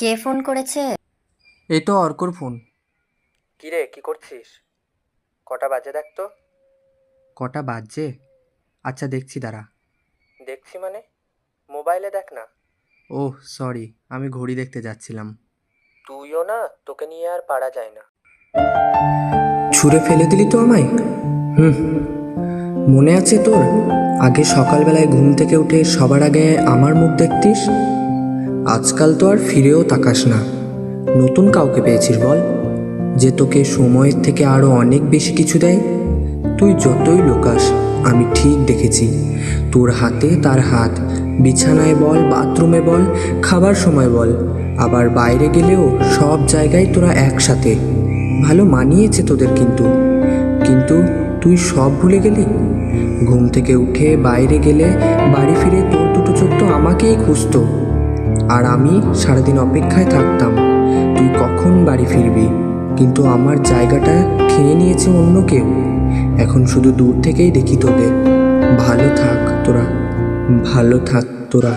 কে phone করেছে? এই তো অর্কর ফোন। কিরে, কি করছিস? কটা বাজে দেখ তো। কটা বাজছে? আচ্ছা দেখছি, দাঁড়া। দেখছি মানে? মোবাইলে দেখ না। ওহ সরি, আমি ঘড়ি দেখতে যাচ্ছিলাম। তুইও না, তোকে নিয়ে আর পারা যায় না। ছুঁড়ে ফেলে দিলি তো আমায়। হুম, মনে আছে তোর? আগে সকালবেলায় ঘুম থেকে উঠে সবার আগে আমার মুখ দেখতিস। আজকাল তো আর ফিরেও তাকাস না। নতুন কাউকে পেয়েছিস বল, যে তোকে সময়ের থেকে আরও অনেক বেশি কিছু দেয়? তুই যতই লুকাস, আমি ঠিক দেখেছি। তোর হাতে তার হাত, বিছানায় বল, বাথরুমে বল, খাবার সময় বল, আবার বাইরে গেলেও সব জায়গায় তোরা একসাথে। ভালো মানিয়েছে তোদের, কিন্তু কিন্তু তুই সব ভুলে গেলি। ঘুম থেকে উঠে বাইরে গেলে বাড়ি ফিরে তোর দুটো চোখ তো আমাকেই খুঁজতো, আর আমি সারাদিন অপেক্ষায় থাকতাম তুই কখন বাড়ি ফিরবি। কিন্তু আমার জায়গাটা খেয়ে নিয়েছে অন্য কেউ। এখন শুধু দূর থেকেই দেখি তোদের। ভালো থাক তোরা, ভালো থাক তোরা।